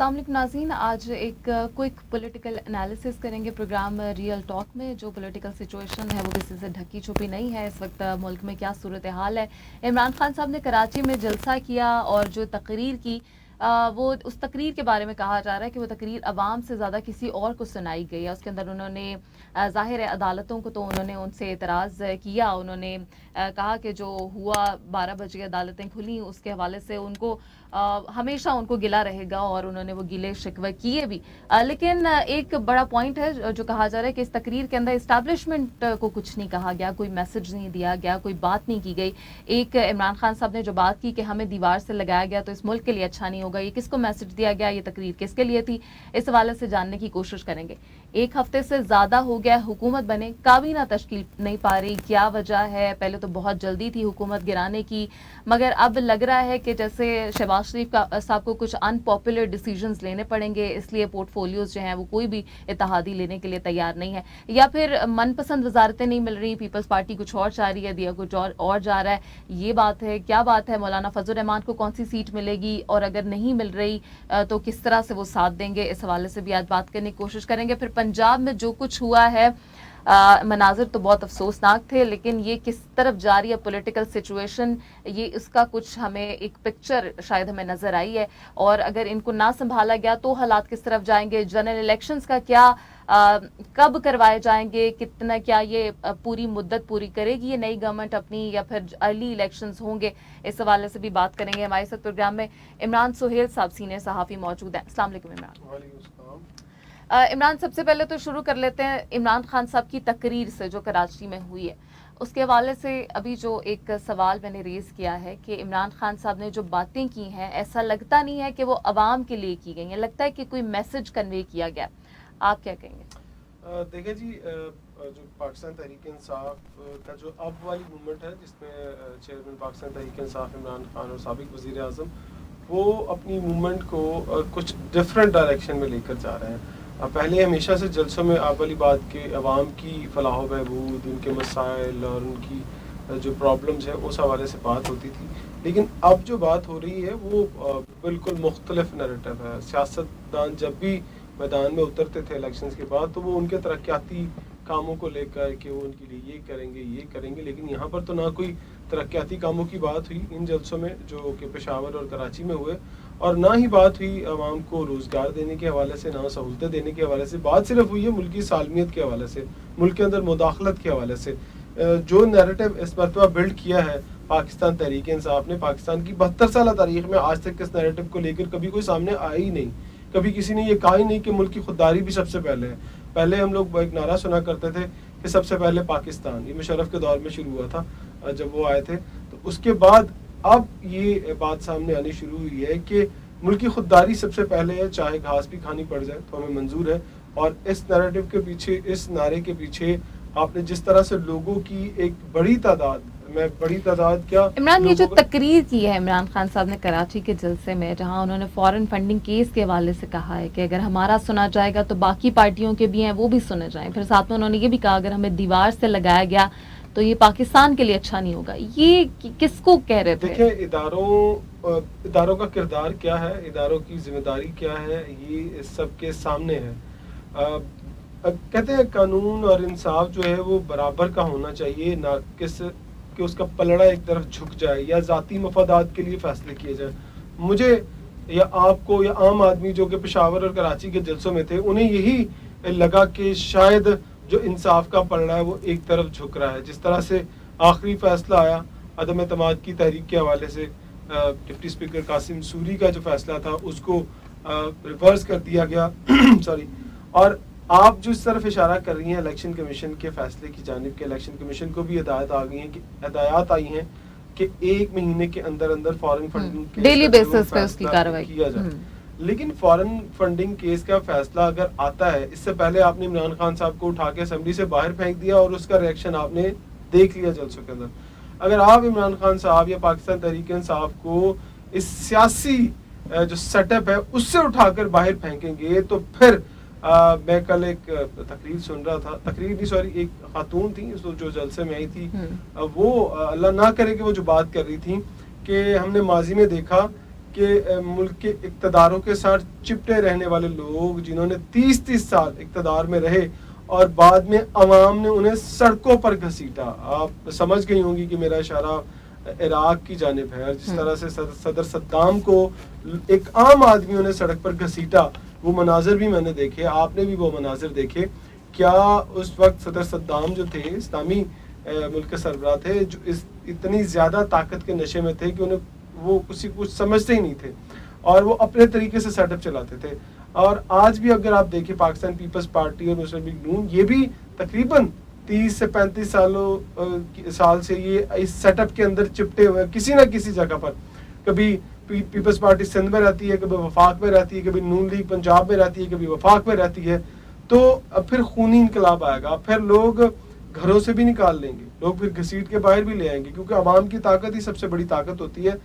अस्सलाम वालेकुम नाज़रीन, आज एक क्विक पॉलिटिकल एनालिसिस करेंगे प्रोग्राम रियल टॉक में। जो पॉलिटिकल सिचुएशन है वो किसी से ढकी छुपी नहीं है। इस वक्त मुल्क में क्या सूरत हाल है। इमरान खान साहब ने कराची में जलसा किया और जो तकरीर की वो उस तकरीर के बारे में कहा जा रहा है कि वो तकरीर अवाम से ज़्यादा किसी और को सुनाई गई है। उसके अंदर उन्होंने ज़ाहिर है अदालतों को तो उन्होंने उनसे एतराज़ किया। उन्होंने कहा कि जो हुआ 12 बजे अदालतें खुली, उसके हवाले से उनको हमेशा उनको गिला रहेगा और उन्होंने वो गिले शिकवे किए भी। लेकिन एक बड़ा पॉइंट है जो कहा जा रहा है कि इस तकरीर के अंदर इस्टेब्लिशमेंट को कुछ नहीं कहा गया, कोई मैसेज नहीं दिया गया, कोई बात नहीं की गई। एक इमरान खान साहब ने जो बात की कि हमें दीवार से लगाया गया तो इस मुल्क के लिए अच्छा नहीं होगा, ये किसको मैसेज दिया गया, ये तकरीर किसके लिए थी, इस हवाले से जानने की कोशिश करेंगे। एक हफ्ते से ज्यादा हो गया हुकूमत बने, काबीना तश्कील नहीं पा रही, क्या वजह है। पहले तो बहुत जल्दी थी हुकूमत गिराने की, मगर अब लग रहा है कि जैसे शहबाज शरीफ साहब को कुछ अनपॉपुलर डिसीजंस लेने पड़ेंगे, इसलिए पोर्टफोलियोज जो हैं वो कोई भी इत्तेहादी लेने के लिए तैयार नहीं है, या फिर मनपसंद वजारतें नहीं मिल रही, पीपल्स पार्टी कुछ और चाह रही है, दिया कुछ और जा रहा है। ये बात है, क्या बात है। मौलाना फजल रहमान को कौन सी सीट मिलेगी और अगर नहीं मिल रही तो किस तरह से वो साथ देंगे, इस हवाले से भी आज बात करने की कोशिश करेंगे। फिर पंजाब में जो कुछ हुआ है, मनाजिर तो बहुत अफसोसनाक थे, लेकिन ये किस तरफ जा रही है पॉलिटिकल सिचुएशन, ये इसका कुछ हमें एक पिक्चर शायद हमें नजर आई है। और अगर इनको ना संभाला गया तो हालात किस तरफ जाएंगे। जनरल इलेक्शंस का क्या, कब करवाए जाएंगे, कितना, क्या ये पूरी मुद्दत पूरी करेगी ये नई गवर्नमेंट अपनी, या फिर अर्ली इलेक्शंस होंगे, इस हवाले से भी बात करेंगे। हमारे साथ प्रोग्राम में इमरान सुहेल साहब सीनियर सहाफ़ी मौजूद हैं। अस्सलाम वालेकुम इमरान। इमरान, सबसे पहले तो शुरू कर लेते हैं इमरान खान साहब की तकरीर से जो कराची में हुई है, उसके हवाले से अभी जो एक सवाल मैंने रेज किया है कि इमरान खान साहब ने जो बातें की हैं, ऐसा लगता नहीं है कि वो अवाम के लिए की गई हैं, लगता है कि कोई मैसेज कन्वे किया गया। आप क्या कहेंगे? देखिए जी, जो पाकिस्तान तहरीक इंसाफ का जो अब वाली मूवमेंट है, जिसमें चेयरमैन पाकिस्तान तहरीक इंसाफ इमरान खान और साबिक वज़ीर आज़म वो अपनी मूवमेंट को कुछ डिफरेंट डायरेक्शन में लेकर जा रहे हैं। पहले हमेशा से जलसों में आप वाली बात के अवाम की फलाह व बहबूद, उनके मसाइल और उनकी जो प्रॉब्लम्स हैं उस हवाले से बात होती थी, लेकिन अब जो बात हो रही है वो बिल्कुल मुख्तलिफ नैरेटिव है। सियासतदान जब भी मैदान में उतरते थे इलेक्शंस के बाद, तो वो उनके तरक्याती कामों को लेकर कि वो उनके लिए ये करेंगे, लेकिन यहाँ पर तो ना कोई तरक्याती कामों की बात हुई इन जलसों में जो कि पेशावर और कराची में हुए, और ना ही बात हुई आवाम को रोज़गार देने के हवाले से, ना सहूलतें देने के हवाले से। बात सिर्फ हुई है मुल्की सालमियत के हवाले से, मुल्क के अंदर मुदाखलत के हवाले से। जो नैरेटिव इस मरतबा बिल्ड किया है पाकिस्तान तहरीक इंसाफ ने, पाकिस्तान की 72 साल तारीख में आज तक इस नैरेटिव को लेकर कभी कोई सामने आया ही नहीं। कभी किसी ने ये कहा ही नहीं कि मुल्क की खुददारी भी सबसे पहले है। पहले हम लोग एक नारा सुना करते थे कि सबसे पहले पाकिस्तान, ये मुशर्रफ के दौर में शुरू हुआ था जब वो आए थे। तो उसके बाद अब ये बात सामने आनी शुरू हुई है कि मुल्क की खुददारी सबसे पहले है, चाहे घास भी खानी पड़ जाए तो हमें मंजूर है। और इस नैरेटिव के पीछे, इस नारे के पीछे आपने जिस तरह से लोगों की एक बड़ी तादाद क्या इमरान, ये जो तकरीर की है इमरान खान साहब ने कराची के जलसे में, जहां उन्होंने फॉरेन फंडिंग केस के हवाले से कहा है कि अगर हमारा सुना जाएगा तो बाकी पार्टियों के भी हैं वो भी सुने जाएं, फिर साथ में उन्होंने ये भी कहा अगर हमें दीवार से लगाया गया तो ये पाकिस्तान के लिए अच्छा नहीं होगा। ये किसको कह रहे थे? देखिए, इदारों का किरदार क्या है, इदारों की जिम्मेदारी क्या है, ये सबके सामने है। कहते हैं कानून और इंसाफ जो है वो बराबर का होना चाहिए, ना कि उसका पलड़ा एक तरफ झुक जाए या जाती मफादात के लिए फैसले किए जाए। मुझे या आपको या आम आदमी जो कि पेशावर और कराची के जलसों में थे, उन्हें यही लगा कि शायद जो इंसाफ का पलड़ा है वो एक तरफ झुक रहा है। जिस तरह से आखिरी फैसला आया अदम एतमाद की तहरीक के हवाले से, डिप्टी स्पीकर कासिम सूरी का जो फैसला था उसको रिवर्स कर दिया गया सॉरी। और आप जो इस तरफ इशारा कर रही हैं इलेक्शन कमीशन के फैसले की जानिब के, इलेक्शन कमीशन को भी हिदायत आई हैं कि 1 महीने के अंदर अंदर फॉरेन फंडिंग डेली बेसिस पे उसकी कार्रवाई किया जाए। लेकिन फॉरेन फंडिंग केस का फैसला अगर आता है, इससे पहले आपने इमरान खान साहब को उठा के असेंबली से बाहर फेंक दिया और उसका रिएक्शन आपने देख लिया जलसों के अंदर। अगर आप इमरान खान साहब या पाकिस्तान तहरीक इंसाफ को इस सियासी जो सेटअप है उससे उठाकर बाहर फेंकेंगे, तो फिर मैं कल एक तकरीर सुन रहा था, एक खातून थी जो जलसे में आई थी, वो अल्लाह ना करे कि वो जो बात कर रही थी कि हमने माजी में देखा कि मुल्क के इक़्तिदारों के साथ चिपटे रहने वाले लोग जिन्होंने 30-30 साल इक़्तिदार में रहे और बाद में अवाम ने उन्हें सड़कों पर घसीटा। आप समझ गई होंगी कि मेरा इशारा इराक की जानिब है। जिस तरह से सदर सद्दाम को एक आम आदमियों ने सड़क पर घसीटा, वो मनाजिर भी मैंने देखे, आपने भी वो मनाजिर देखे। क्या उस वक्त सदर सद्दाम जो थे, इस्लामी मुल्क के सरबराह थे, जो इतनी ज़्यादा ताकत के नशे में थे कि उन्हें वो कुछ समझते ही नहीं थे और वो अपने तरीके से सेटअप चलाते थे। और आज भी अगर आप देखिए पाकिस्तान पीपल्स पार्टी और मुस्लिम लीग नून, ये भी तकरीबन 30 से 35 साल से ये इस सेटअप के अंदर चिपटे हुए हैं किसी ना किसी जगह पर। कभी पीपल्स पार्टी सिंध में रहती है, कभी वफाक में रहती है, कभी नून लीग पंजाब में रहती है, कभी वफाक में रहती है। तो अब फिर खूनी इनकलाब आएगा, फिर लोग घरों से भी निकाल लेंगे, लोग फिर घसीट के बाहर भी ले आएंगे, क्योंकि अवाम की ताकत ही सबसे बड़ी ताकत होती है।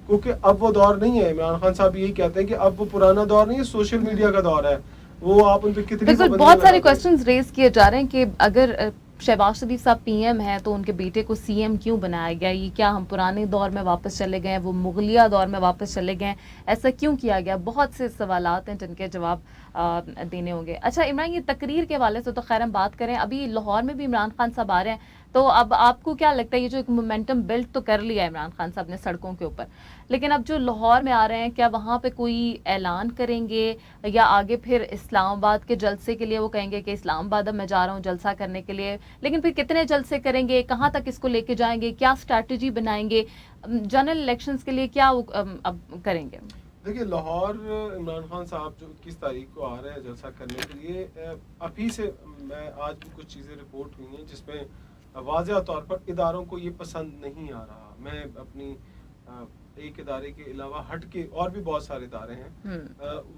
क्योंकि अब वो दौर नहीं है, इमरान खान साहब यही कहते हैं कि अब वो पुराना दौर नहीं है, सोशल मीडिया का दौर है। वो आप उन पे कितनी बिल्कुल, बहुत सारे क्वेश्चंस रेज किए जा रहे हैं कि अगर शहबाज शरीफ साहब पीएम है तो उनके बेटे को सीएम क्यों बनाया गया? ये क्या हम पुराने दौर में वापस चले गए, वो मुगलिया दौर में वापस चले गए, ऐसा क्यों किया गया? बहुत से सवालात हैं जिनके जवाब देने होंगे। अच्छा इमरान, ये तकरीर के हवाले से तो खैर हम बात करें, अभी लाहौर में भी इमरान खान साहब आ रहे हैं, तो अब आपको क्या लगता है, ये जो एक मोमेंटम बिल्ड तो कर लिया है इमरान खान साहब ने सड़कों के ऊपर, लेकिन अब जो लाहौर में आ रहे हैं, क्या वहाँ पे कोई ऐलान करेंगे या आगे फिर इस्लामाबाद के जलसे के लिए वो कहेंगे कि इस्लामाबाद अब मैं जा रहा हूँ जलसा करने के लिए, लेकिन फिर कितने जलसे करेंगे, कहाँ तक इसको लेके जाएंगे, क्या स्ट्रैटेजी बनाएंगे, जनरल इलेक्शंस के लिए क्या अब करेंगे? देखिए, लाहौर इमरान खान साहब जो 21 तारीख को आ रहे हैं जलसा करने के लिए, अभी से मैं आज भी कुछ चीज़ें रिपोर्ट हुई हैं जिसमें वाज़ेह तौर पर इदारों को ये पसंद नहीं आ रहा। मैं अपनी एक इदारे के अलावा हट के और भी बहुत सारे इदारे हैं,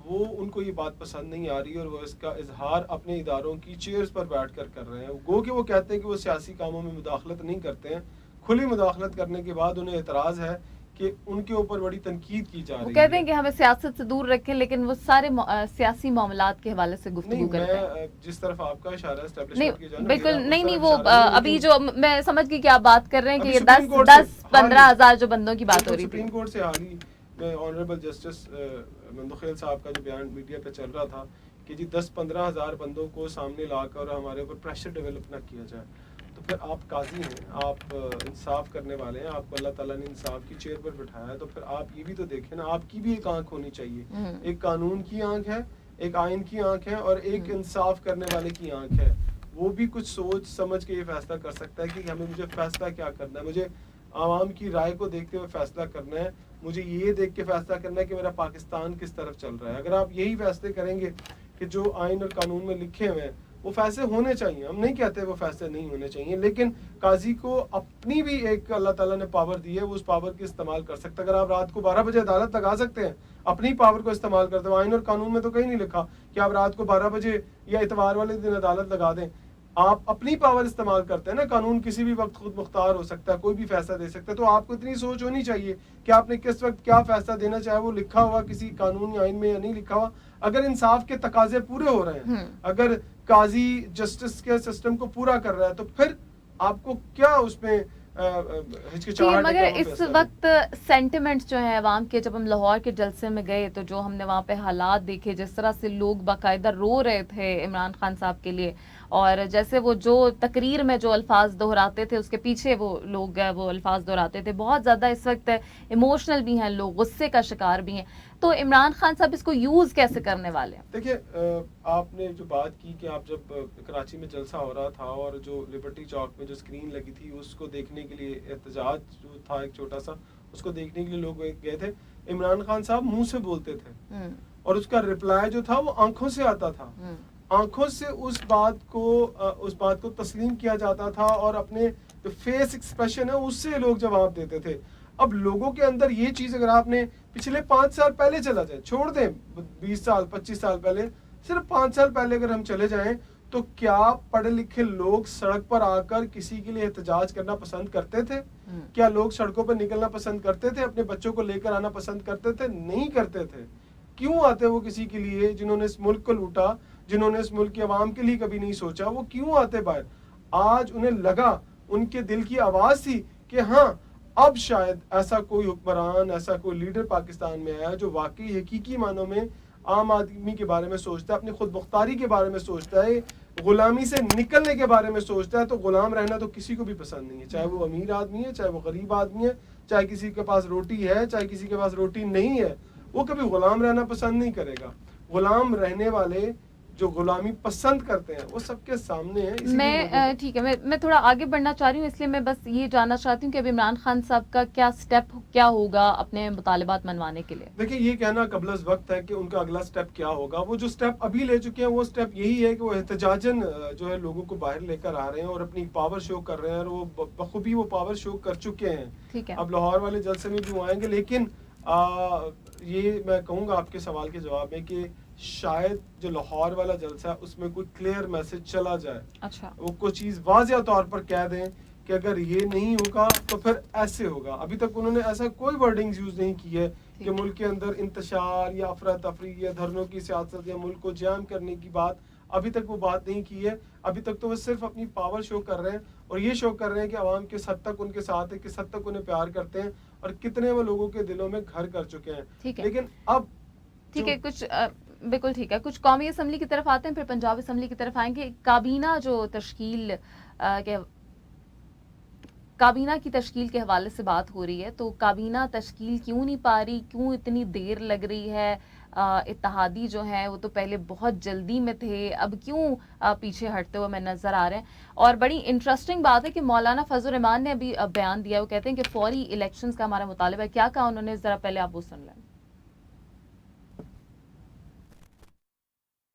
वो उनको ये बात पसंद नहीं आ रही और वो इसका इजहार अपने इदारों की चेयर्स पर बैठ कर रहे हैं। गो कि वो कहते हैं कि वो सियासी कामों में मुदाखलत नहीं करते हैं, खुली मुदाखलत करने के बाद उन्हें एतराज़ है कि उनके ऊपर बड़ी तनकीद की जा रही है। वो कहते हैं कि हमें सियासत से दूर रखें, लेकिन वो सारे सियासी मामलात के हवाले से गुफ्तगू करते हैं। जिस तरफ आपका इशारा नहीं, बिल्कुल नहीं, वो अभी जो मैं समझ गई कि आप बात कर रहे हैं कि 10-15 हज़ार जो बंदों की बात हो रही थी, सुप्रीम कोर्ट से हाल ही में ऑनरेबल जस्टिस मंदुखेल साहब का जो बयान मीडिया पे चल रहा था कि जी 10-15 हज़ार बंदों को सामने लाकर हमारे ऊपर प्रेशर डेवलप ना किया जाए, तो फिर आप काजी हैं, आप इंसाफ करने वाले हैं, आपको अल्लाह ताला ने इंसाफ की चेयर पर बिठाया है, तो फिर आप ये भी तो देखें ना, आपकी भी एक आंख होनी चाहिए। एक कानून की आंख है, एक आइन की आंख है और एक इंसाफ करने वाले की आंख है। वो भी कुछ सोच समझ के ये फैसला कर सकता है कि मुझे फैसला क्या करना है, मुझे आवाम की राय को देखते हुए फैसला करना है, मुझे ये देख के फैसला करना है कि मेरा पाकिस्तान किस तरफ चल रहा है। अगर आप यही फैसले करेंगे कि जो आइन और कानून में लिखे हुए हैं वो फैसले होने चाहिए, हम नहीं कहते वो फैसले नहीं होने चाहिए, लेकिन काजी को अपनी भी एक अल्लाह ताला ने पावर दी है, वो उस पावर की इस्तेमाल कर सकते हैं। अगर आप रात को 12 बजे अदालत लगा सकते हैं, अपनी पावर को इस्तेमाल करते हो। आइन और कानून में तो कहीं नहीं लिखा कि आप रात को 12 बजे या इतवार वाले दिन अदालत लगा दें। आप अपनी पावर इस्तेमाल करते हैं ना, कानून किसी भी वक्त खुद मुख्तार हो सकता है, कोई भी फैसला दे सकता है। तो आपको इतनी सोच होनी चाहिए कि आपने किस वक्त क्या फैसला देना, चाहे वो लिखा हुआ किसी कानून या आइन में या नहीं लिखा हुआ। अगर इंसाफ के तकाजे पूरे हो रहे हैं, अगर काजी जस्टिस के सिस्टम को पूरा कर रहा है, तो फिर आपको क्या उसमें मगर इस वक्त सेंटिमेंट्स जो है अवाम के, जब हम लाहौर के जलसे में गए तो जो हमने वहाँ पे हालात देखे, जिस तरह से लोग बाकायदा रो रहे थे इमरान खान साहब के लिए, और जैसे वो जो तकरीर में जो अल्फाज दोहराते थे उसके पीछे वो लोग वो अल्फाज दोहराते थे, बहुत ज़्यादा इस वक्त इमोशनल भी हैं लोग, गुस्से का शिकार भी हैं। तो इमरान खान साहब इसको यूज़ कैसे करने वाले हैं? देखिए, आपने जो बात की कि आप जब कराची में जलसा हो रहा था और जो लिबर्टी चौक में जो स्क्रीन लगी थी उसको देखने के लिए, एहतजाज जो था एक छोटा सा, उसको देखने के लिए लोग गए थे। इमरान खान साहब मुंह से बोलते थे और उसका रिप्लाई जो था वो आंखों से आता था, आंखों से उस बात को तस्लीम किया जाता था और अपने जो फेस एक्सप्रेशन है उससे लोग जवाब देते थे। अब लोगों के अंदर ये चीज, अगर आपने पिछले 5 साल पहले चला जाए, छोड़ दें 20 साल 25 साल पहले, सिर्फ 5 साल पहले अगर हम चले जाएं, तो क्या पढ़े लिखे लोग सड़क पर आकर किसी के लिए एहतजाज करना पसंद करते थे? क्या लोग सड़कों पर निकलना पसंद करते थे? अपने बच्चों को लेकर आना पसंद करते थे? नहीं करते थे। क्यों आते वो किसी के लिए जिन्होंने इस मुल्क को लूटा, जिन्होंने इस मुल्क की आवाम के लिए कभी नहीं सोचा, वो क्यों आते बाहर? आज उन्हें लगा, उनके दिल की आवाज थी कि हाँ, अब शायद ऐसा कोई हुक्मरान, ऐसा कोई लीडर पाकिस्तान में आया जो वाकई हकीकी मानों में आम आदमी के बारे में सोचता है, अपनी खुद मुख्तारी के बारे में सोचता है, गुलामी से निकलने के बारे में सोचता है। तो गुलाम रहना तो किसी को भी पसंद नहीं है, चाहे वो अमीर आदमी है, चाहे वो गरीब आदमी है, चाहे किसी के पास रोटी है, चाहे किसी के पास रोटी नहीं है, वो कभी गुलाम रहना पसंद नहीं करेगा। गुलाम रहने वाले जो गुलामी पसंद करते हैं वो सबके सामने है। मैं ठीक है, मैं थोड़ा आगे बढ़ना चाह रही हूँ, इसलिए मैं बस ये जानना चाहती हूँ कि अभी इमरान खान साहब का क्या स्टेप क्या होगा अपने मुतालिबात मनवाने के लिए। देखिए, ये कहना कबल वक्त है कि उनका अगला स्टेप क्या होगा। वो जो स्टेप अभी ले चुके हैं वो स्टेप यही है कि वो एहतजाजन जो है लोगों को बाहर लेकर आ रहे हैं और अपनी पावर शो कर रहे हैं, और वो बखूबी वो पावर शो कर चुके हैं। ठीक है, अब लाहौर वाले जलसे में भी वो आएंगे, लेकिन ये मैं कहूँगा आपके सवाल के जवाब में कि शायद जो लाहौर वाला जलसा है उसमें कोई क्लियर मैसेज चला जाए। अच्छा, वो कोई चीज़ वाज़िया तौर पर कह दें कि अगर ये नहीं होगा तो फिर ऐसे होगा। अभी तक उन्होंने ऐसा कोई वर्डिंग्स यूज़ नहीं की है कि मुल्क के अंदर इंतशार या अफरा तफरी या धरनों की सियासत या मुल्क को जाम करने की बात, अभी तक वो बात नहीं की है। अभी तक तो वो सिर्फ अपनी पावर शो कर रहे हैं और ये शो कर रहे हैं कि अवाम किस हद तक उनके साथ है, किस हद तक उन्हें प्यार करते हैं और कितने वो लोगों के दिलों में घर कर चुके हैं। लेकिन अब ठीक है, कुछ बिल्कुल ठीक है, कुछ कौमी असम्बली की तरफ आते हैं, फिर पंजाब असम्बली की तरफ आएंगे। काबीना जो तश्कील काबीना की तश्कील के हवाले से बात हो रही है, तो काबीना तश्कील क्यों नहीं पा रही, क्यों इतनी देर लग रही है? इत्तेहादी जो हैं वो तो पहले बहुत जल्दी में थे, अब क्यों पीछे हटते हुए मैं नज़र आ रहे हैं? और बड़ी इंटरेस्टिंग बात है कि मौलाना फजल रहमान ने अभी बयान दिया, वो कहते हैं कि फौरी इलेक्शंस का हमारा मुतालिबा है। क्या कहा उन्होंने, ज़रा पहले आप वो सुन लें।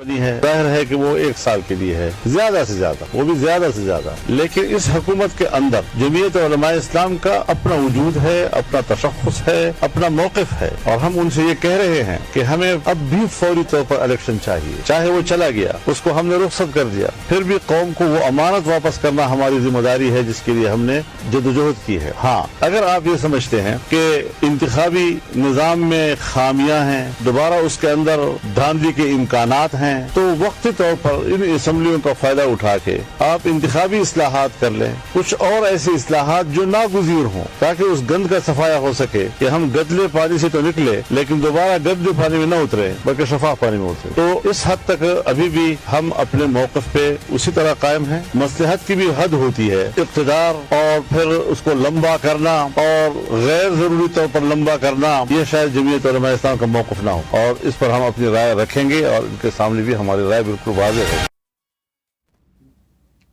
है जाहिर है कि वो 1 साल के लिए है, ज्यादा से ज्यादा, वो भी ज्यादा से ज्यादा। लेकिन इस हुकूमत के अंदर जमीयत उलमा इस्लाम का अपना वजूद है, अपना तशख्खुस है, अपना मौक़िफ़ है, और हम उनसे ये कह रहे हैं कि हमें अब भी फौरी तौर पर इलेक्शन चाहिए। चाहे वो चला गया, उसको हमने रुख्सत कर दिया, फिर भी कौम को वो अमानत वापस करना हमारी जिम्मेदारी है जिसके लिए हमने जदोजहद की है। हाँ, अगर आप ये समझते हैं कि इंतखाबी निज़ाम में खामियां हैं, दोबारा उसके अंदर धांधली के इम्कानात हैं, तो वक्ती तौर पर इन असम्बलियों का फायदा उठा के आप इंतखाबी इस्लाहात कर लें, कुछ और ऐसे इस्लाहात जो नागुज़ीर हों, ताकि उस गंद का सफाया हो सके कि हम गदले पानी से तो निकले लेकिन दोबारा गदले पानी में न उतरे बल्कि शफाफ पानी में उतरे। तो इस हद तक अभी भी हम अपने मौक़िफ़ पे उसी तरह कायम हैं। मसलहत की भी हद होती है, इक़्तिदार और फिर उसको लंबा करना और गैर जरूरी तौर पर लंबा करना, ये शायद जमीयत उलमा इस्लाम का मौक़िफ़ ना हो, और इस पर हम अपनी राय रखेंगे और इनके सामने भी हमारी राय बिल्कुल वाज़ेह है।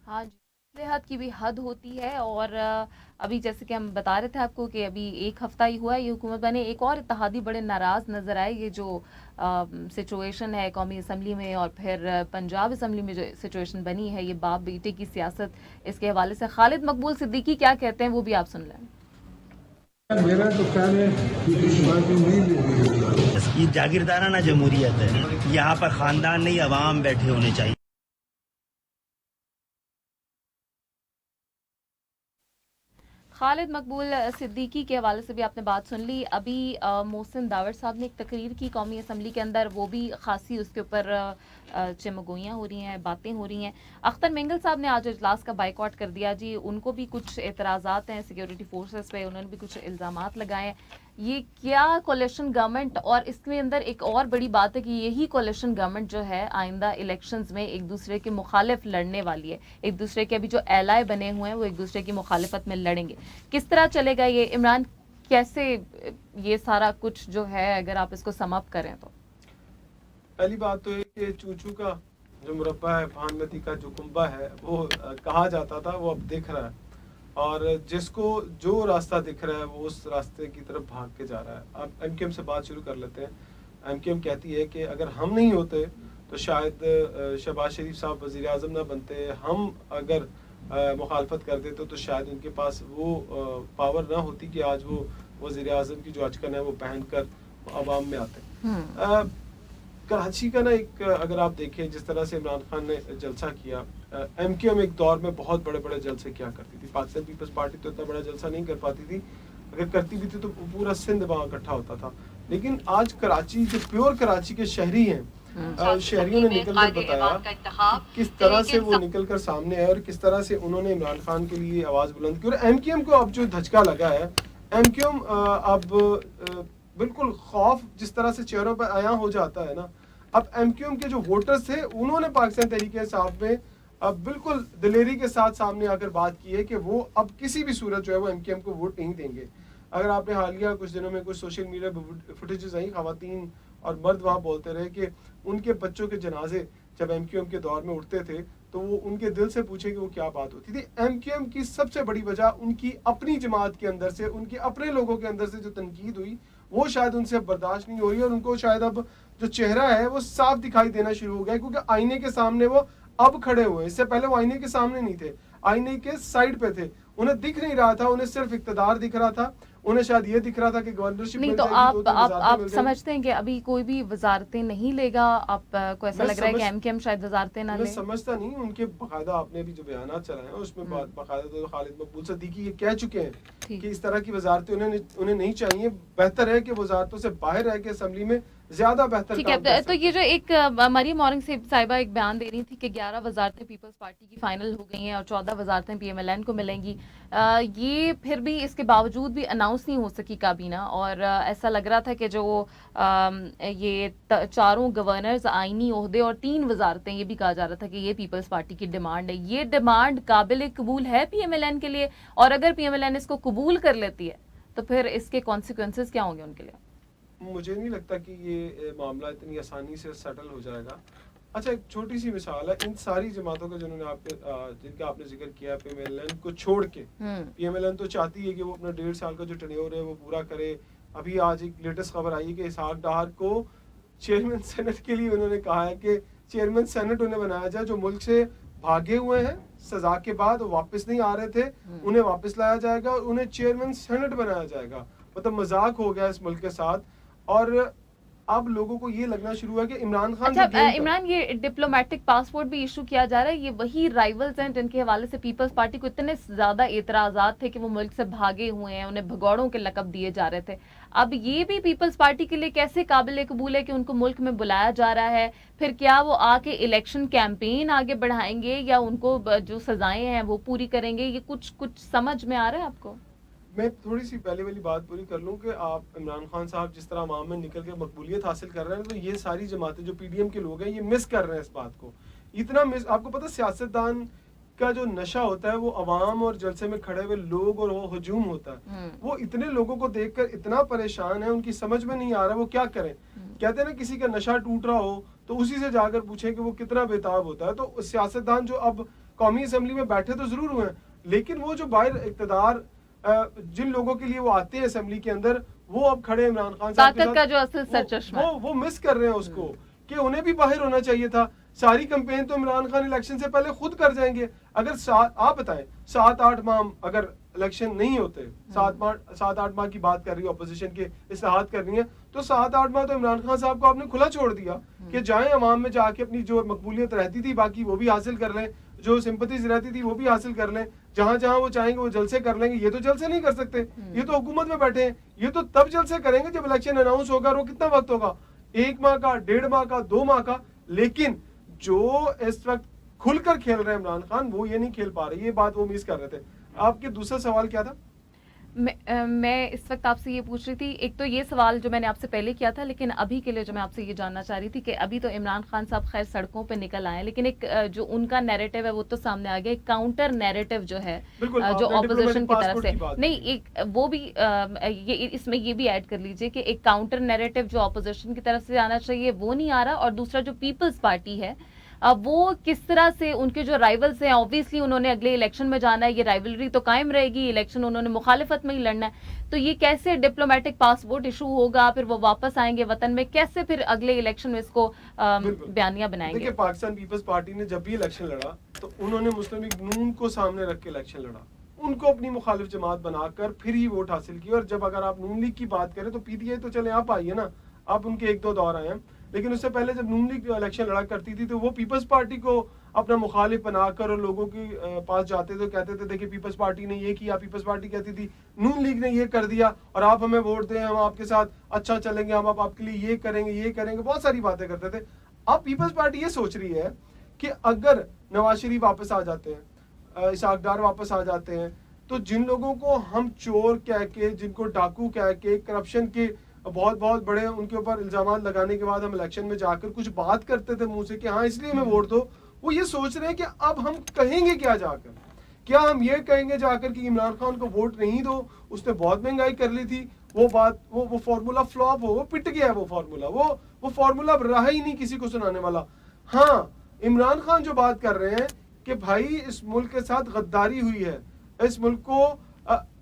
हाँ जी, मसलहत की भी हद होती है, और अभी जैसे कि हम बता रहे थे आपको कि अभी 1 हफ्ता ही हुआ है ये हुकूमत बने, एक और इत्तेहादी बड़े नाराज़ नज़र आए। ये जो सिचुएशन है कौमी असम्बली में और फिर पंजाब असम्बली में जो सिचुएशन बनी है, ये बाप बेटे की सियासत, इसके हवाले से खालिद मकबूल सिद्दीकी क्या कहते हैं वो भी आप सुन लें। मेरा तो ख्याल है ये जागीरदाराना जमहूरियत है, यहाँ पर खानदान नहीं अवाम बैठे होने चाहिए। खालिद मकबूल सिद्दीकी के हवाले से भी आपने बात सुन ली। अभी मोहसिन दावर साहब ने एक तकरीर की कौमी असम्बली के अंदर, वो भी खासी उसके ऊपर चमगोइयाँ हो रही हैं, बातें हो रही हैं। अख्तर मेंगल साहब ने आज इजलास का बाइकआउट कर दिया जी, उनको भी कुछ एतराज़ात हैं सिक्योरिटी फोर्सेस पे, उन्होंने भी कुछ इल्ज़ामात लगाए हैं। ये क्या कोलिशन गवर्नमेंट, और इसके अंदर एक और बड़ी बात है कि यही कोलिशन गवर्नमेंट जो है आइंदा इलेक्शंस में एक दूसरे के मुखालिफ लड़ने वाली है, एक दूसरे के अभी जो एलाय बने हुए हैं वो एक दूसरे की मुखालिफत में लड़ेंगे। किस तरह चलेगा ये इमरान, कैसे ये सारा कुछ जो है, अगर आप इसको सम अप करें तो? पहली बात तो है कि चूचू का जो मुरब्बा है, भानमती का जो कुंबा है, वो कहा जाता था, वो अब दिख रहा है, और जिसको जो रास्ता दिख रहा है वो उस रास्ते की तरफ भाग के जा रहा है। अब एमकेएम से बात शुरू कर लेते हैं। एमकेएम कहती है कि अगर हम नहीं होते तो शायद शहबाज शरीफ साहब वज़ीर आज़म ना बनते, हम अगर मुखालफत कर देते तो शायद उनके पास वो पावर ना होती कि आज वो वज़ीर आज़म की जो अचकन है वो पहन कर आवाम में आते। कराची का ना एक, अगर आप देखें जिस तरह से इमरान खान ने जलसा किया, एमकेएम एक दौर में बहुत बड़े बड़े जलसे क्या करती थी। पाकिस्तान पीपल्स पार्टी तो इतना बड़ा जलसा नहीं कर पाती थी, अगर करती भी थी तो पूरा सिंध वहाँ इकट्ठा होता था। लेकिन आज कराची, जो प्योर कराची के शहरी हैं, शहरियों ने निकल कर बताया किस तरह से वो निकल कर सामने आए और किस तरह से उन्होंने इमरान खान के लिए आवाज़ बुलंद की। और एमकेएम को अब जो धचका लगा है, एमक्यूएम अब बिल्कुल खौफ जिस तरह से चेहरों पर आया हो जाता है ना, अब एमक्यूएम के जो वोटर्स थे उन्होंने पाकिस्तान तहरीक इंसाफ में अब बिल्कुल दिलेरी के साथ सामने आकर बात की है कि वो अब किसी भी सूरत जो है वो एमक्यूएम को वोट नहीं देंगे। अगर आपने हालिया कुछ दिनों में कुछ सोशल मीडिया फुटेजेस आई, खवातीन और मर्द वहाँ बोलते रहे कि उनके बच्चों के जनाजे जब एमक्यूएम के दौर में उठते थे तो वो उनके दिल से पूछे कि वो क्या बात होती थी। एमक्यूएम की सबसे बड़ी वजह उनकी अपनी जमात के अंदर से, उनके अपने लोगों के अंदर से जो तनकीद हुई वो शायद उनसे अब बर्दाश्त नहीं हो रही, और उनको शायद अब जो चेहरा है वो साफ दिखाई देना शुरू हो गया, क्योंकि आईने के सामने वो अब खड़े हुए। इससे पहले वो आईने के सामने नहीं थे, आईने के साइड पे थे, उन्हें दिख नहीं रहा था, उन्हें सिर्फ इक्तदार दिख रहा था, उन्हें शायद ये दिख रहा था कि गवर्नरशिप नहीं। तो आप समझते हैं कि अभी कोई भी वजारतें नहीं लेगा? आपको ऐसा लग रहा है कि एमक्यूएम शायद वजारतें ना ले? मैं समझता नहीं, उनके बाकायदा आपने भी जो बयान चलाए हैं उसमें बाकायदा तो खालिद मकबूल सदीकी ये कह चुके हैं कि इस तरह की वजारतें उन्हें नहीं चाहिए। बेहतर है कि वजारतों से बाहर रह के असेंबली में ज्यादा बेहतर। ठीक है, तो ये जो एक मरियम मौरंग साहिबा एक बयान दे रही थी कि 11 वजारतें पीपल्स पार्टी की फाइनल हो गई हैं और 14 वजारतें पीएमएलएन को मिलेंगी, ये फिर भी इसके बावजूद भी अनाउंस नहीं हो सकी काबीना, और ऐसा लग रहा था कि जो ये चारों गवर्नर्स आईनी ओहदे और 3 वजारतें, ये भी कहा जा रहा था कि ये पीपल्स पार्टी की डिमांड है। ये डिमांड काबिल कबूल है पीएमएलएन के लिए? और अगर पीएमएलएन इसको कबूल कर लेती है तो फिर इसके कॉन्सिक्वेंसेस क्या होंगे उनके लिए? मुझे नहीं लगता कि ये मामला इतनी आसानी से सेटल हो जाएगा। अच्छा, एक छोटी सी मिसाल है, इन सारी जमातों का जिन्होंने जिनका आपने जिक्र किया पीएमएलएन को छोड़ के, पीएमएलएन तो चाहती है कि वो अपना 1.5 साल का जो टेन्योर है वो पूरा करे। अभी आज एक लेटेस्ट खबर आई है कि इसहाक डार को चेयरमैन सेनेट के लिए उन्होंने कहा है कि चेयरमैन सेनेट उन्हें बनाया जाए, जो मुल्क से भागे हुए हैं सजा के बाद, वो वापस नहीं आ रहे थे, उन्हें वापस लाया जाएगा और उन्हें चेयरमैन सेनेट बनाया जाएगा। मतलब मजाक हो गया इस मुल्क के साथ। और अब लोगों को ये लगना शुरू हुआ कि इमरान खान, अच्छा इमरान, ये डिप्लोमेटिक पासपोर्ट भी इशू किया जा रहा है, ये वही राइवल्स हैं जिनके हवाले से पीपल्स पार्टी को इतने ज्यादा एतराजात थे कि वो मुल्क से भागे हुए हैं, उन्हें भगौड़ों के लकब दिए जा रहे थे। अब ये भी पीपल्स पार्टी के लिए कैसे काबिल कबूल है कि उनको मुल्क में बुलाया जा रहा है? फिर क्या वो आके इलेक्शन कैंपेन आगे बढ़ाएंगे या उनको जो सजाएं हैं वो पूरी करेंगे? ये कुछ समझ में आ रहा है आपको? मैं थोड़ी सी पहले वाली बात पूरी कर लूं कि आप इमरान खान साहब जिस तरह आवाम में निकल के मकबूलियत हासिल कर रहे हैं, तो ये सारी जमातें जो पीडीएम के लोग हैं ये मिस कर रहे हैं इस बात को। इतना मिस, आपको पता सियासतदान का जो नशा होता है वो अवाम और जलसे में खड़े हुए लोग और वो हजूम होता है। वो इतने लोगों को देखकर इतना परेशान है, उनकी समझ में नहीं आ रहा वो क्या करें। कहते हैं ना, किसी का नशा टूट रहा हो तो उसी से जाकर पूछे कि वो कितना बेताब होता है। तो सियासतदान जो अब कौमी असम्बली में बैठे तो जरूर हुए, लेकिन वो जो बाहर इक़्तिदार जिन लोगों के लिए वो आते हैं असेंबली के अंदर, वो अब खड़े इमरान खान साहब ताकत का जो असल सरचश्मा वो मिस कर रहे हैं उसको, कि उन्हें भी बाहर होना चाहिए था। सारी कैंपेन तो इमरान खान इलेक्शन से पहले खुद कर जाएंगे। अगर आप बताएं 7-8 माह अगर इलेक्शन नहीं होते, 7-8 माह की बात कर रही है अपोजिशन के इस्लाहात कर रही है, तो 7-8 माह तो इमरान खान साहब को आपने खुला छोड़ दिया कि जाएं अवाम में जाके अपनी जो मकबूलियत रहती थी बाकी वो भी हासिल कर लें, जो सिंपैथीज रहती थी वो भी हासिल कर लें, जहां जहां वो चाहेंगे वो जलसे कर लेंगे। ये तो जलसे नहीं कर सकते, ये तो हुकूमत में बैठे हैं, ये तो तब जलसे करेंगे जब इलेक्शन अनाउंस होगा। और वो कितना वक्त होगा, 1 माह का, 1.5 माह का, 2 माह का। लेकिन जो इस वक्त खुलकर खेल रहे हैं इमरान खान, वो ये नहीं खेल पा रहे, ये बात वो मिस कर रहे थे। आपके दूसरा सवाल क्या था? मैं इस वक्त आपसे ये पूछ रही थी, एक तो ये सवाल जो मैंने आपसे पहले किया था, लेकिन अभी के लिए जो मैं आपसे ये जानना चाह रही थी कि अभी तो इमरान खान साहब खैर सड़कों पे निकल आए, लेकिन एक जो उनका नैरेटिव है वो तो सामने आ गया, एक काउंटर नैरेटिव जो है जो ऑपोजिशन की तरफ से नहीं, एक वो भी ये इसमें ये भी ऐड कर लीजिए कि एक काउंटर नैरेटिव जो ऑपोजिशन की तरफ से आना चाहिए वो नहीं आ रहा, और दूसरा जो पीपल्स पार्टी है वो किस तरह से, उनके जो राइवल्स हैं ऑब्वियसली उन्होंने अगले इलेक्शन में जाना है, ये राइवलरी तो कायम रहेगी, इलेक्शन उन्होंने मुखालिफत में ही लड़ना है, तो ये कैसे डिप्लोमेटिक पासपोर्ट इशू होगा, फिर वो वापस आएंगे वतन में, कैसे फिर अगले इलेक्शन में इसको बयानिया बनाएंगे? देखिए, पाकिस्तान पीपल्स पार्टी ने जब भी इलेक्शन लड़ा तो उन्होंने मुस्लिम लीग नून को सामने रख के इलेक्शन लड़ा, उनको अपनी मुखालिफ जमात बनाकर फिर ही वोट हासिल की। और जब अगर आप नून लीग की बात करें तो पीटीआई तो चले आप आई है ना, आप उनके 1-2 दौर आए हैं, लेकिन उससे पहले जब नून लीग इलेक्शन लड़ा करती थी तो वो पीपल्स पार्टी को अपना मुखालिफ बनाकर और लोगों के पास जाते थे, कहते थे देखिए पीपल्स पार्टी ने ये किया, पीपल्स पार्टी कहती थी नून लीग ने ये कर दिया और आप हमें वोट दें, हम आपके साथ अच्छा चलेंगे, हम आपके लिए ये करेंगे, बहुत सारी बातें करते थे। अब पीपल्स पार्टी ये सोच रही है कि अगर नवाज शरीफ वापस आ जाते हैं, इसहाक डार वापस आ जाते हैं, तो जिन लोगों को हम चोर कह के, जिनको डाकू कह के, करप्शन के बहुत बहुत बड़े उनके ऊपर इल्जाम लगाने के बाद हम इलेक्शन में जाकर कुछ बात करते थे मुंह से कि हाँ इसलिए हमें वोट दो, वो ये सोच रहे हैं कि अब हम कहेंगे क्या जाकर, क्या हम ये कहेंगे जाकर कि इमरान खान को वोट नहीं दो, उसने बहुत महंगाई कर ली थी, वो बात वो फॉर्मूला फ्लॉप हो, वो पिट गया है, वो फॉर्मूला अब रहा ही नहीं किसी को सुनाने वाला। हाँ, इमरान खान जो बात कर रहे हैं कि भाई इस मुल्क के साथ गद्दारी हुई है, इस मुल्क को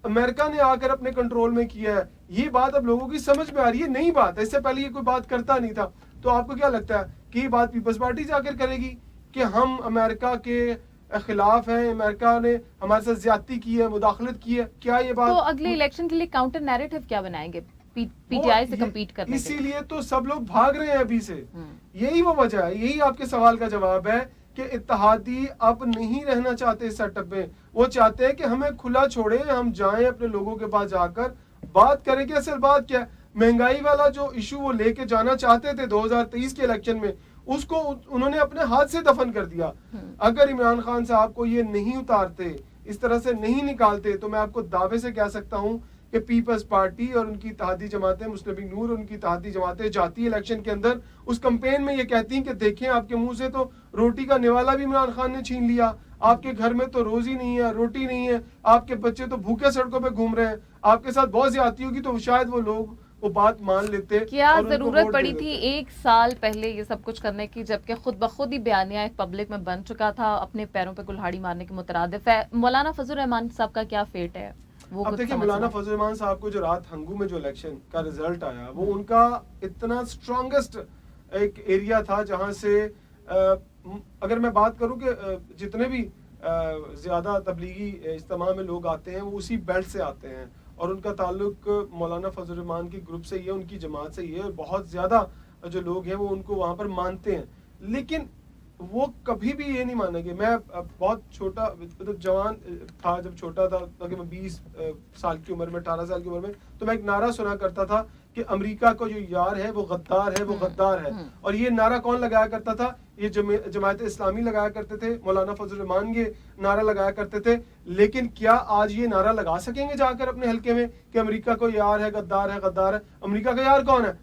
अमेरिका ने आकर अपने कंट्रोल में किया है, ये बात अब लोगों की समझ में आ रही है, नई बात है, इससे पहले ये कोई बात करता नहीं था। तो आपको क्या लगता है कि ये बात पीपल्स पार्टी जाकर करेगी कि हम अमेरिका के खिलाफ हैं, अमेरिका ने हमारे साथ ज्यादती की है, मुदाखलत की है, क्या ये बात? तो अगले इलेक्शन के लिए काउंटर नैरेटिव क्या बनाएंगे पीटीआई से compete करने के लिए? इसीलिए तो सब लोग भाग रहे हैं अभी से, यही वो वजह है, यही आपके सवाल का जवाब है कि इत्तेहादी अब नहीं रहना चाहते इस सेटअप में। वो चाहते हैं कि हमें खुला छोड़े, हम जाएं अपने लोगों के पास जाकर बात करें कि असल बात क्या है। महंगाई वाला जो इशू वो लेके जाना चाहते थे 2023 के इलेक्शन में, उसको उन्होंने अपने हाथ से दफन कर दिया। अगर इमरान खान साहब को ये नहीं उतारते, इस तरह से नहीं निकालते, तो मैं आपको दावे से कह सकता हूं कि पीपल्स पार्टी और उनकी इत्तेहादी जमातें, मुस्लिम लीग नूर और उनकी इत्तेहादी जमातें जाती इलेक्शन के अंदर उस कैंपेन में ये कहती हैं कि देखें आपके मुंह से तो रोटी का निवाला भी इमरान खान ने छीन लिया, आपके घर में तो रोजी नहीं है, रोटी नहीं है, आपके बच्चे तो भूखे सड़कों पे घूम रहे हैं, आपके साथ बहुत ज्यादती होगी, तो शायद वो लोग वो बात मान लेते। क्या जरूरत पड़ी थी 1 साल पहले ये सब कुछ करने की, जबकि खुद ब खुद ही बयानिया एक पब्लिक में बन चुका था, अपने पैरों पे कुल्हाड़ी मारने के मुतरादिफ है। मौलाना फजल रहमान साहब का क्या फेट है? वो अब देखिए, मौलाना फजल रहमान साहब को जो रात हंगू में जो इलेक्शन का रिजल्ट आया, वो उनका इतना स्ट्रॉन्गेस्ट एक एरिया था जहां से अगर मैं बात करूं कि जितने भी ज्यादा तबलीगी इज्तिमा में लोग आते हैं वो उसी बेल्ट से आते हैं और उनका ताल्लुक मौलाना फजल रहमान की ग्रुप से ही है, उनकी जमात से ही है, और बहुत ज्यादा जो लोग हैं वो उनको वहां पर मानते हैं। लेकिन वो कभी भी ये नहीं मानेंगे। मैं बहुत छोटा मतलब जवान था, जब छोटा था, मैं 20 साल की उम्र में, 18 साल की उम्र में, तो मैं एक नारा सुना करता था कि अमेरिका को जो यार है वो गद्दार है, वो गद्दार है। और ये नारा कौन लगाया करता था? ये जमात इस्लामी लगाया करते थे, मौलाना फजल रहमान ये नारा लगाया करते थे। लेकिन क्या आज ये नारा लगा सकेंगे जाकर अपने हल्के में कि अमेरिका को यार है, गद्दार है, गद्दार है? अमेरिका का यार कौन है?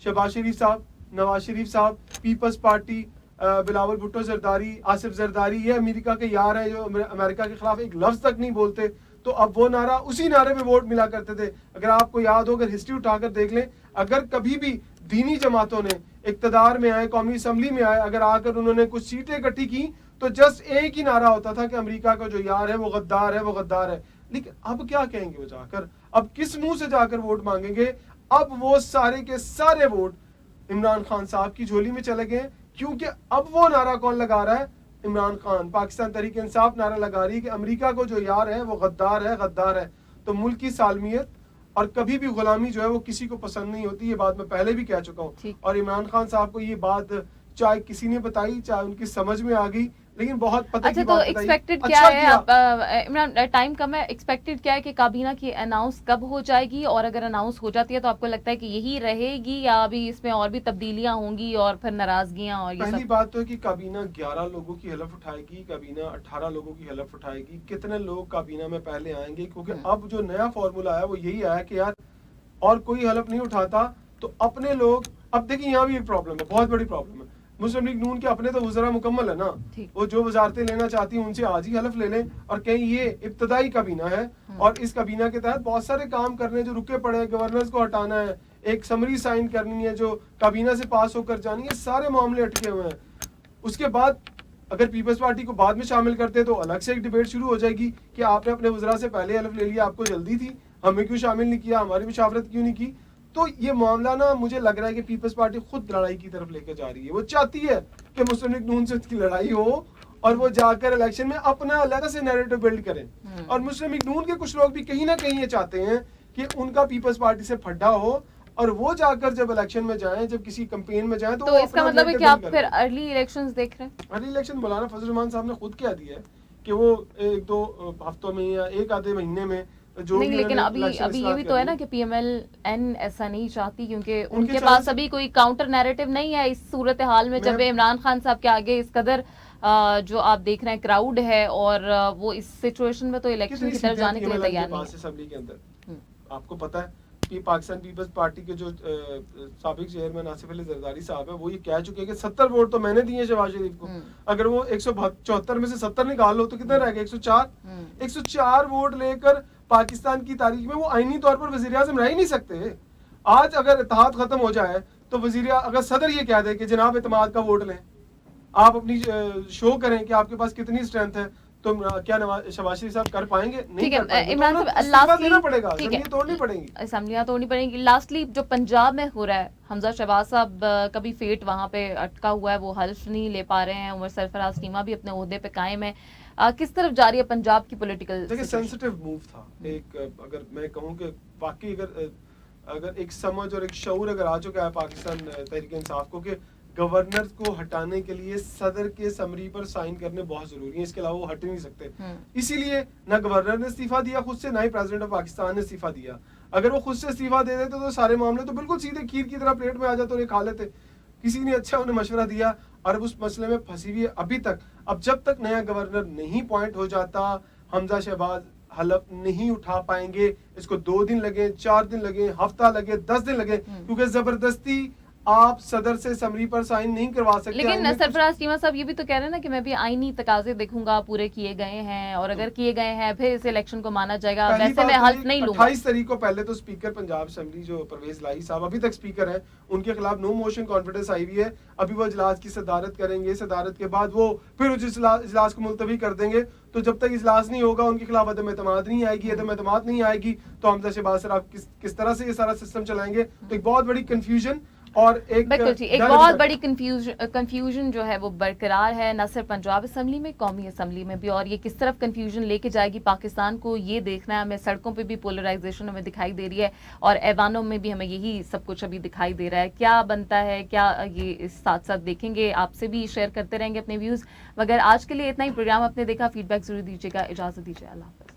शहबाज शरीफ साहब, नवाज शरीफ साहब, पीपल्स पार्टी, बिलावल भुट्टो जरदारी, आसिफ जरदारी, ये अमेरिका के यार हैं जो अमेरिका के खिलाफ एक लफ्ज तक नहीं बोलते। तो अब वो नारा, उसी नारे पे वोट मिला करते थे। अगर आपको याद हो, अगर हिस्ट्री उठाकर देख लें, अगर कभी भी दीनी जमातों ने इक्तदार में आए, कौमी असम्बली में आए, अगर आकर उन्होंने कुछ सीटें इकट्ठी की, तो जस्ट एक ही नारा होता था कि अमेरिका का जो यार है वो गद्दार है, वो गद्दार है। लेकिन अब क्या कहेंगे वो जाकर? अब किस मुंह से जाकर वोट मांगेंगे? अब वो सारे के सारे वोट इमरान खान साहब की झोली में चले गए, क्योंकि अब वो नारा कौन लगा रहा है? इमरान खान। पाकिस्तान तहरीक इंसाफ नारा लगा रही है कि अमेरिका को जो यार है वो गद्दार है, गद्दार है। तो मुल्क की सालमियत और कभी भी गुलामी जो है वो किसी को पसंद नहीं होती, ये बात मैं पहले भी कह चुका हूँ। और इमरान खान साहब को ये बात चाहे किसी ने बताई, चाहे उनकी समझ में आ गई, लेकिन बहुत पता अच्छा, तो एक्सपेक्टेड क्या है? आप इमरान, टाइम कम है, एक्सपेक्टेड क्या है कि काबीना की अनाउंस कब हो जाएगी? और अगर अनाउंस हो जाती है तो आपको लगता है कि यही रहेगी या अभी इसमें और भी तब्दीलियां होंगी और फिर नाराजगियां? और ये पहली बात तो है कि काबीना 11 लोगों की हलफ उठाएगी, काबीना 18 लोगों की हलफ उठाएगी। कितने लोग काबीना में पहले आएंगे? क्योंकि अब जो नया फॉर्मूला है वो यही आया कि यार और कोई हलफ नहीं उठाता तो अपने लोग। अब देखिए, यहाँ भी एक प्रॉब्लम है, बहुत बड़ी प्रॉब्लम है। मुस्लिम लीग नून के अपने तो वज़रा मुकम्मल है ना, वो जो वजारतें लेना चाहती हैं उनसे आज ही हलफ ले लें और कहीं ये इब्तदाई काबीना है और इस काबीना के तहत बहुत सारे काम करने जो रुके पड़े हैं, गवर्नर्स को हटाना है, एक समरी साइन करनी है जो काबीना से पास होकर जानी है, सारे मामले अटके हुए हैं। उसके बाद अगर पीपल्स पार्टी को बाद में शामिल करते तो अलग से एक डिबेट शुरू हो जाएगी कि आपने अपने वज़रा से पहले हलफ ले लिया, आपको जल्दी थी, हमें क्यों शामिल नहीं किया, हमारी मुशावरत क्यों नहीं की। तो ये मामला ना, मुझे लग रहा है कि पीपल्स पार्टी खुद लड़ाई की तरफ लेकर जा रही है। वो चाहती है कि मुस्लिम लीग नून से उसकी लड़ाई हो और वो जाकर इलेक्शन में अपना अलग से नैरेटिव बिल्ड करें। और मुस्लिम लीग नून के कुछ लोग भी कहीं ना कहीं ये चाहते हैं कि उनका पीपल्स पार्टी से फड्डा हो और वो जाकर जब इलेक्शन में जाएं, जब किसी कैंपेन में जाएं, तो इसका मतलब है कि आप फिर अर्ली इलेक्शंस देख रहे हैं? अर्ली इलेक्शन मौलाना फजल रहमान साहब ने खुद कह दिया है कि वो 1-2 हफ्तों में या एक आधे महीने में जो नहीं। लेकिन अभी ये भी तो है ना कि PMLN ऐसा नहीं चाहती, क्योंकि उनके पास अभी कोई काउंटर नैरेटिव नहीं है इस सूरत हाल में, जब इमरान खान साहब के आगे इस कदर जो आप देख रहे हैं क्राउड है और वो इस सिचुएशन में तो इलेक्शन की तरफ जाने के लिए तैयार नहीं है। असेंबली के अंदर आपको पता है कि पाकिस्तान पीपल्स पार्टी के जो साबिक चेयरमैन आसिफ अली जरदारी साहब है वो ये कह चुके हैं कि 70 वोट तो मैंने दिए शहबाज शरीफ को, अगर वो 174 में से 70 निकाल लो तो कितना रह गया 104। 104 वोट लेकर पाकिस्तान की तारीख में वो आईनी तौर पर वजीर आजम रह ही नहीं सकते। आज अगर इत्तेहाद खत्म हो जाए तो वजीर अगर सदर ये कह दे कि जनाब इत्तेमाद का वोट लें, आप अपनी शो करें कि आपके पास कितनी स्ट्रेंथ है, तो क्या शहबाज शरीफ साहब कर पाएंगे? नहीं कर पाएंगे। इमरान तो साहब लास्टली देना पड़ेगा, जमीन तोड़नी पड़ेगी, असेंबलियां तोड़नी पड़ेंगी। लास्टली जो पंजाब में हो रहा है, हमजा शहबाज साहब का भी फेट वहां पे अटका हुआ है, वो हल्फ नहीं ले पा रहे हैं, उमर सरफराज टीमा भी अपने ओहदे पे कायम है। किस तरफ जा रही है पंजाब की पॉलिटिकल? देखिए सेंसिटिव मूव था एक, अगर मैं कहूँ कि वाकई अगर एक समझ और एक शऊर अगर आ चुका है पाकिस्तान तहरीक इंसाफ को कि गवर्नर को हटाने के लिए सदर के समरी पर साइन करने बहुत जरूरी है, इसके अलावा वो हट ही नहीं सकते। इसीलिए ना गवर्नर ने इस्तीफा दिया खुद से, ना ही प्रेसिडेंट ऑफ पाकिस्तान ने इस्तीफा दिया। अगर वो खुद से इस्तीफा दे देते तो सारे मामले तो बिल्कुल सीधे खीर की तरह प्लेट में आ जाते और खा लेते। किसी ने अच्छा उन्हें मशवरा दिया और अब उस मसले में फंसी हुई है अभी तक। अब जब तक नया गवर्नर नहीं पॉइंट हो जाता, हमजा शहबाज हलफ नहीं उठा पाएंगे। इसको 2 दिन लगे, 4 दिन लगे, हफ्ता लगे, 10 दिन लगे, क्योंकि जबरदस्ती आप सदर से समरी पर साइन नहीं करवा सकते। लेकिन सरफराज टीमा साहब ये भी तो कह रहे हैं ना कि मैं भी आईनी तकाजे देखूंगा पूरे किए गए हैं, और अगर किए गए हैं फिर इस इलेक्शन को माना जाएगा, वैसे मैं हल्फ नहीं लूंगा। 28 तारीख को पहले तो स्पीकर पंजाब असेंबली जो परवेज लाई साहब अभी तक स्पीकर हैं, उनके खिलाफ नो मोशन कॉन्फिडेंस आई हुई है। अभी वो इजलास की सदारत करेंगे, सदारत के बाद वो फिर उस इजलास को मुलतवी कर देंगे। तो जब तक इजलास नहीं होगा उनके खिलाफ अदम एतमाद नहीं आएगी, अदम एतमाद नहीं आएगी तो हमजा शहबाज सर आप किस तरह से ये सारा सिस्टम चलाएंगे। तो एक बहुत बड़ी कंफ्यूजन और एक बहुत बड़ी कंफ्यूजन जो है वो बरकरार है, न सिर्फ पंजाब असेंबली में, कौमी असेंबली में भी। और ये किस तरफ कंफ्यूजन लेके जाएगी पाकिस्तान को, ये देखना है हमें। सड़कों पे भी पोलराइजेशन हमें दिखाई दे रही है और ऐवानों में भी हमें यही सब कुछ अभी दिखाई दे रहा है। क्या बनता है, क्या ये इस साथ साथ देखेंगे, आपसे भी शेयर करते रहेंगे अपने व्यूज। मगर आज के लिए इतना ही। प्रोग्राम आपने देखा, फीडबैक जरूर दीजिएगा। इजाजत दीजिए, अल्लाह हाफ़िज़।